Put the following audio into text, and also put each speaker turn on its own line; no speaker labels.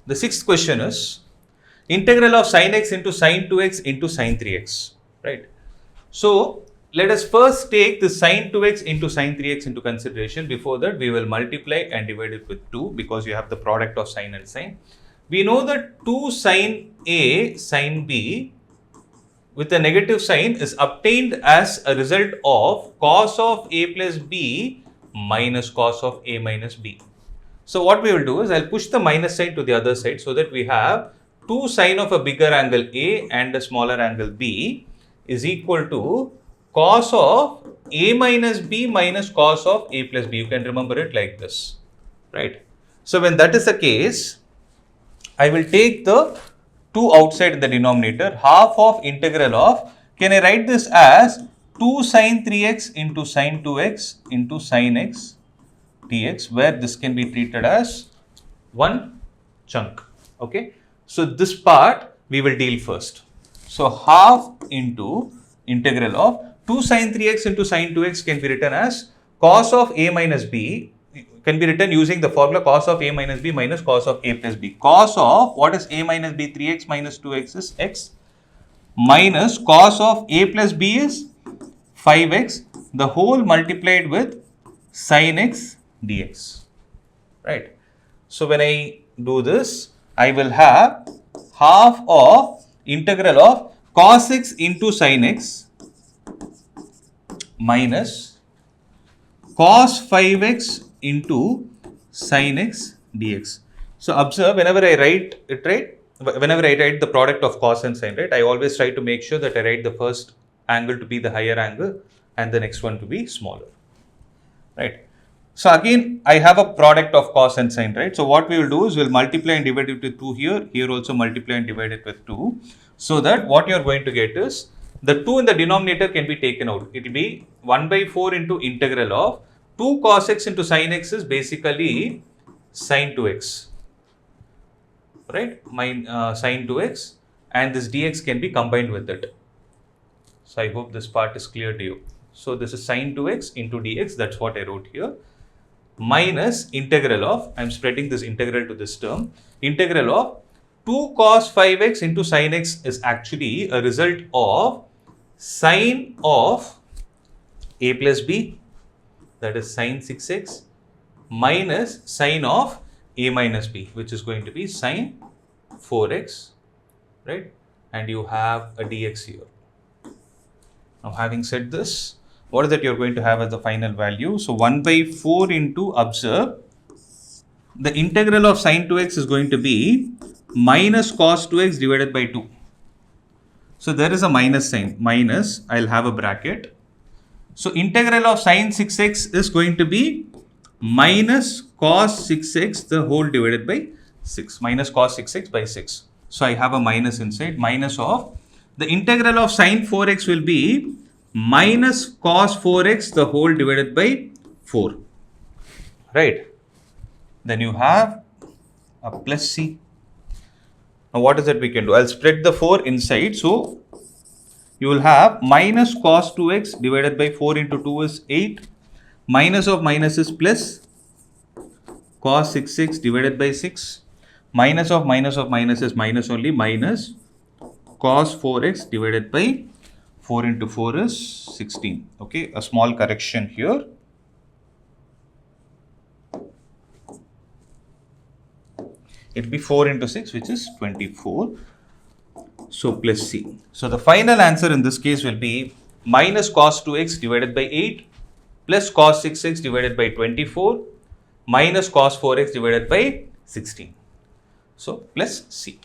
The sixth question is integral of sin x into sin 2x into sin 3x, right? So let us first take the sin 2x into sin 3x into consideration. Before that, we will multiply and divide it with 2 because you have the product of sin and sin. We know that 2 sin A sin B with a negative sign is obtained as a result of cos of A plus B minus cos of A minus B. So what we will do is I'll push the minus sign to the other side so that we have 2 sine of a bigger angle A and a smaller angle B is equal to cos of A minus B minus cos of A plus B. You can remember it like this, right? So when that is the case, I will take the 2 outside in the denominator, half of integral of, can I write this as 2 sin 3x into sin 2x into sin x dx, where this can be treated as one chunk, okay? So this part we will deal first. So half into integral of 2 sin 3x into sin 2x can be written as cos of A minus B, can be written using the formula cos of A minus B minus cos of A plus B. Cos of what is A minus B, 3x minus 2x is x, minus cos of A plus B is 5x, the whole multiplied with sin x dx, right? So when I do this, I will have half of integral of cos x into sin x minus cos 5x into sin x dx. So observe, whenever I write it, right, whenever I write the product of cos and sin, right, I always try to make sure that I write the first angle to be the higher angle and the next one to be smaller, right? So again, I have a product of cos and sin, right? So what we will do is we'll multiply and divide it with 2 here. Here also multiply and divide it with 2. So that what you are going to get is the 2 in the denominator can be taken out. It will be 1 by 4 into integral of 2 cos x into sin x is basically sin 2x, right? Sin 2x, and this dx can be combined with it. So I hope this part is clear to you. So this is sin 2x into dx, that's what I wrote here, minus integral of, I am spreading this integral to this term, integral of 2 cos 5x into sin x is actually a result of sine of A plus B, that is sin 6x, minus sine of A minus B, which is going to be sine 4x, right? And you have a dx here. Now having said this, what is that you are going to have as the final value? So 1 by 4 into, observe, the integral of sin 2x is going to be minus cos 2x divided by 2. So there is a minus sign, minus, I'll have a bracket. So integral of sin 6x is going to be minus cos 6x the whole divided by 6, minus cos 6x by 6. So I have a minus inside, minus of, the integral of sin 4x will be minus cos 4x the whole divided by 4, right? Then you have a plus c. Now what is that we can do? I'll spread the 4 inside. So you will have minus cos 2x divided by 4 into 2 is 8. Minus of minus is plus cos 6x divided by 6. Minus of minus is minus only, minus cos 4x divided by 4 into 4 is 16. Okay, a small correction here. It will be 4 into 6, which is 24. So plus c. So the final answer in this case will be minus cos 2x divided by 8 plus cos 6x divided by 24 minus cos 4x divided by 16. So plus c.